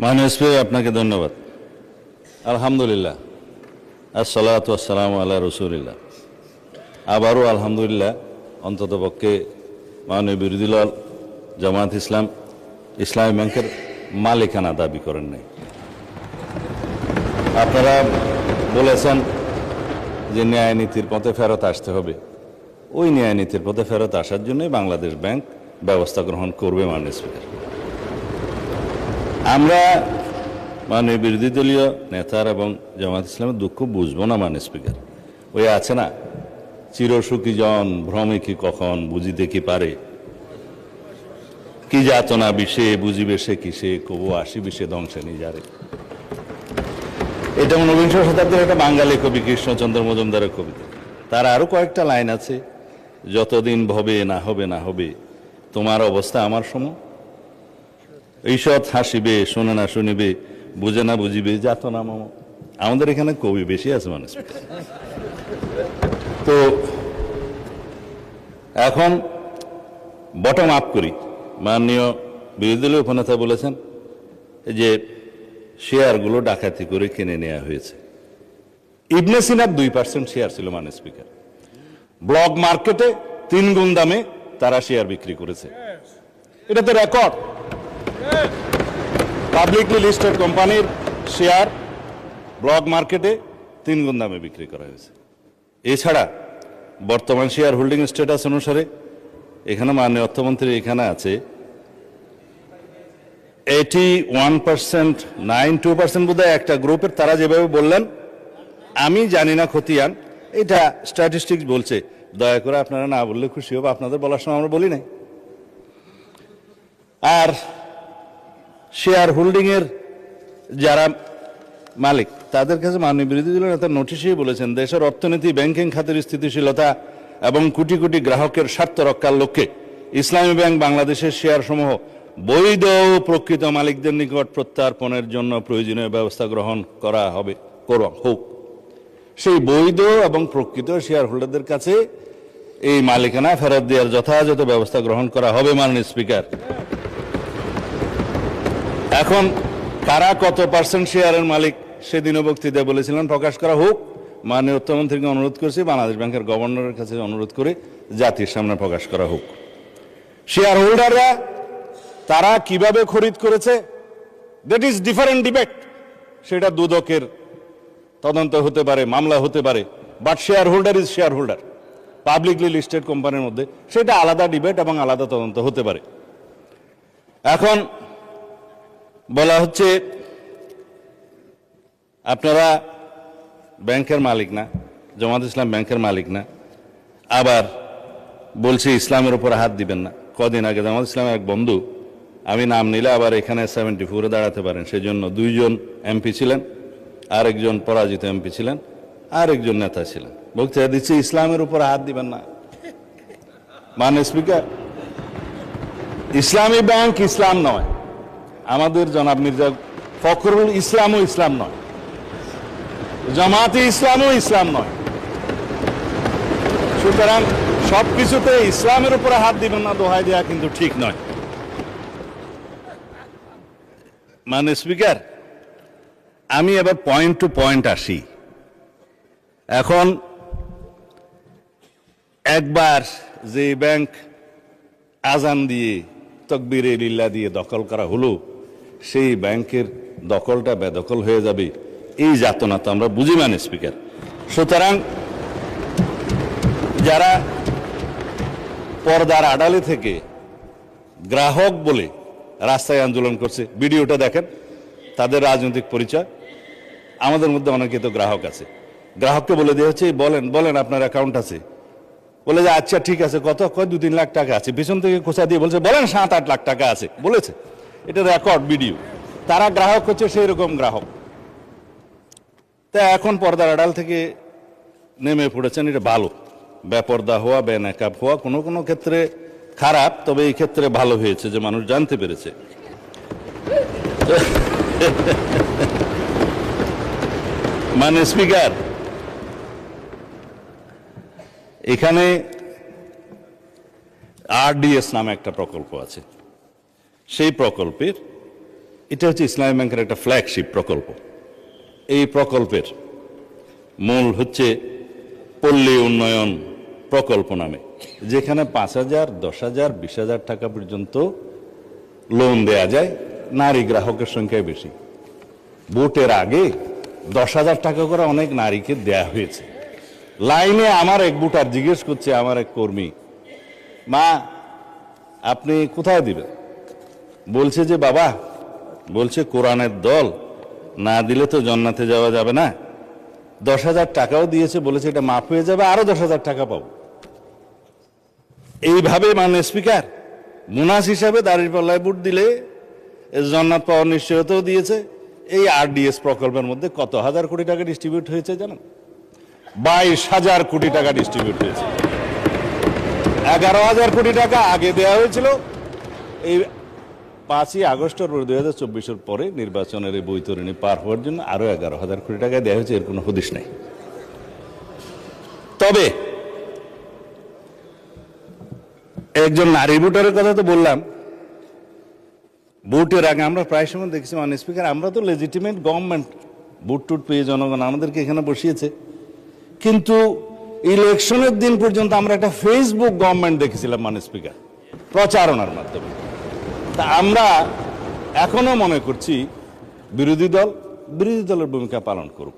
মাননীয় স্পিকার, আপনাকে ধন্যবাদ। আলহামদুলিল্লাহ, আসসালাতু আসসালামু আলা রাসূলিল্লাহ। আবারও আলহামদুলিল্লাহ, অন্ততপক্ষে মাননীয় বিরোধী দল জামায়াত ইসলাম ইসলামী ব্যাংকের মালিকানা দাবি করেন নাই। আপনারা বলেছেন যে ন্যায় নীতির পথে ফেরত আসতে হবে। ওই ন্যায় নীতির পথে ফেরত আসার জন্যই বাংলাদেশ ব্যাংক ব্যবস্থা গ্রহণ করবে। মাননীয় স্পিকার, আমরা মাননীয় বিরোধী দলীয় নেতার এবং জামায়াত ইসলামের দুঃখ বুঝবো না। মাননীয় স্পিকার, ওই আছে না, চিরসুখী জন ভ্রমে কি কখন, বুঝিতে কি পারে, কি যাতনা বিষে, বুঝিবে সে কিসে, কবু আসি বিষে ধ্বংসে নিজারে। এটা 19বিংশ শতাব্দীর একটা বাঙালি কবি কৃষ্ণচন্দ্র মজুমদারের কবিতা। তার আরো কয়েকটা লাইন আছে, যতদিন ভবে না হবে না হবে, তোমার অবস্থা আমার সম, ঈষৎ হাসিবে শোনে না শুনিবে, বুঝে না বুঝিবে যাতনা মম। আমাদের এখানে কবি বেশি আছে মানুষ। তো এখন বটম আপ করি। মাননীয় বিরোধী দলীয় উপনেতা বলেছেন যে শেয়ারগুলো ডাকাতি করে কিনে নেওয়া হয়েছে। ইবনে সিনার 2% শেয়ার ছিল। মাননীয় স্পিকার, ব্লক মার্কেটে 3 গুণ দামে তারা শেয়ার বিক্রি করেছে। এটা তো রেকর্ড। পাবলিকলি লিস্টেড কোম্পানির শেয়ার ব্লক মার্কেটে 3 গুণ দামে বিক্রি করা হয়েছে। এছাড়া বর্তমান শেয়ার হোল্ডিং স্ট্যাটাস অনুসারে এখানে মাননীয় অর্থমন্ত্রী এখানে আছে 81%, 92% বোধহয় একটা গ্রুপের। তারা যেভাবে বললেন, আমি জানি না খতিয়ান, এটা স্ট্যাটিস্টিক্স বলছে। দয়া করে আপনারা না বললে খুশি হবো, আপনাদের বলার সময় আমরা বলি নাই। আর শেয়ার হোল্ডিং এর যারা মালিক, তাদের কাছে মাননীয় বিরোধী দলের নেতা নোটিশেই বলেছেন, দেশের অর্থনীতি, ব্যাংকিং খাতের স্থিতিশীলতা এবং কোটি কোটি গ্রাহকের স্বার্থ রক্ষার লক্ষ্যে ইসলামী ব্যাংক বাংলাদেশের শেয়ার সমূহ বৈধ ও প্রকৃত মালিকদের নিকট প্রত্যার্পণের জন্য প্রয়োজনীয় ব্যবস্থা গ্রহণ করা হবে, হোক। সেই বৈধ এবং প্রকৃত শেয়ার হোল্ডারদের কাছে এই মালিকানা ফেরত দেওয়ার যথাযথ ব্যবস্থা গ্রহণ করা হবে। মাননীয় স্পিকার, এখন কারা কত পার্সেন্ট শেয়ারের মালিক সেদিনও বক্তৃতায় বলেছিলেন, প্রকাশ করা হোক। মাননীয় অর্থমন্ত্রীকে অনুরোধ করছি, বাংলাদেশ ব্যাংকের গভর্নরের কাছে অনুরোধ করে জাতির সামনে প্রকাশ করা হোক। শেয়ার হোল্ডাররা তারা কিভাবে খরিদ করেছে, দ্যাট ইজ ডিফারেন্ট ডিবেট। সেটা দুদকের তদন্ত হতে পারে, মামলা হতে পারে, but share holder is share holder. Publicly listed কোম্পানির মধ্যে সেটা আলাদা ডিবেট এবং আলাদা তদন্ত হতে পারে। এখন বলা হচ্ছে আপনারা ব্যাংকের মালিক না, জামায়াত ইসলাম ব্যাংকের মালিক না, আবার বলছে ইসলামের উপর হাত দিবেন না। কদিন আগে জামায়াত ইসলামের এক বন্ধু, আমি নাম নিলে আবার এখানে 74-এ দাঁড়াতে পারেন, সেজন্য 2 জন এমপি ছিলেন, আরেকজন পরাজিত এমপি ছিলেন, আরেকজন নেতা ছিলেন, বক্তৃতা দিচ্ছে ইসলামের উপর হাত দিবেন না। মাননীয় স্পিকার, ইসলামী ব্যাংক ইসলাম নয়, আমাদের জনাব মির্জা ফখরুল ইসলামও ইসলাম নয়, জামায়াতে ইসলামও ইসলাম নয়। সুতরাং সবকিছুতে ইসলামের উপরে হাত দিবেন না দোহাই দেওয়া কিন্তু ঠিক নয়। মাননীয় স্পিকার, আমি এবার পয়েন্ট টু পয়েন্ট আসি। এখন একবার যে ব্যাংক আজান দিয়ে তকবীরে লিল্লাহ দিয়ে দখল করা হলো, সেই ব্যাংকের দখলটা বেদখল হয়ে যাবে, এই যাতনা তো আমরা বুঝি। মাননীয় স্পিকার, সুতরাং যারা পর্দার আড়ালে থেকে গ্রাহক বলে রাস্তায় আন্দোলন করছে, ভিডিওটা দেখেন, তাদের রাজনৈতিক পরিচয়। আমাদের মধ্যে অনেকে তো গ্রাহক আছে, গ্রাহককে বলে দেওয়া হচ্ছে বলেন বলেন আপনার অ্যাকাউন্ট আছে, বলে যে আচ্ছা ঠিক আছে, কত, 2-3 লাখ টাকা আছে, পিছন থেকে খোঁচা দিয়ে বলছে বলেন 7-8 লাখ টাকা আছে, বলেছে। এটা রেকর্ড ভিডিও। তারা গ্রাহক হচ্ছে সেই রকম গ্রাহক। তা এখন পর্দার আড়াল থেকে নেমে পড়েছেন, এটা ভালো। বেপর্দা হওয়া, বেনাকাব হওয়া কোনো কোনো ক্ষেত্রে খারাপ, তবে এই ক্ষেত্রে ভালো হয়েছে যে মানুষ জানতে পেরেছে। মাননীয় স্পিকার, এখানে আরডিএস নামে একটা প্রকল্প আছে। সেই প্রকল্পের এটা হচ্ছে ইসলামী ব্যাংকের একটা ফ্ল্যাগশিপ প্রকল্প। এই প্রকল্পের মূল হচ্ছে পল্লী উন্নয়ন প্রকল্প নামে, যেখানে 5,000, 10,000, 20,000 টাকা পর্যন্ত লোন দেয়া যায়। নারী গ্রাহকের সংখ্যায় বেশি। ভোটের আগে 10,000 টাকা করে অনেক নারীকে দেয়া হয়েছে। লাইনে আমার এক ভোটার জিজ্ঞেস করছে, আমার এক কর্মী, মা আপনি কোথায় দিবেন? বলছে যে বাবা, বলছে কোরআনের দল, না দিলে তো জান্নাতে যাওয়া যাবে না। 10,000 টাকাও দিয়েছে, বলেছে এটা মাফ হয়ে যাবে, আরো 10,000 টাকা পাবো। এইভাবে মাননীয় স্পিকার মুনাস হিসাবে দাঁড়িপাল্লায় ভোট দিলে জান্নাত পাওয়ার নিশ্চয়তাও দিয়েছে। এই RDS প্রকল্পের মধ্যে কত হাজার কোটি টাকা ডিস্ট্রিবিউট হয়েছে জানেন? 22,000 কোটি টাকা ডিস্ট্রিবিউট হয়েছে। 11,000 কোটি টাকা আগে দেওয়া হয়েছিল। এই 5ই আগস্ট 2024 পরে নির্বাচনের এই বৈতরণী পার হওয়ার জন্য আরো 11,000 কোটি টাকা দেওয়া হয়েছে। এর কোনো হদিশ নাই। তবে একজন নারী ভোটারের কথা তো বললাম। ভোটের আগে আমরা প্রায় সময় দেখছি মাননীয় স্পিকার, আমরা তো লেজিটিমেট গভর্নমেন্ট, ভোট টুট পেয়ে জনগণ আমাদেরকে এখানে বসিয়েছে, কিন্তু ইলেকশনের দিন পর্যন্ত আমরা একটা ফেসবুক গভর্নমেন্ট দেখেছিলাম মাননীয় স্পিকার, প্রচারণার মাধ্যমে। তা আমরা এখনো মনে করছি বিরোধী দলের ভূমিকা পালন করুক।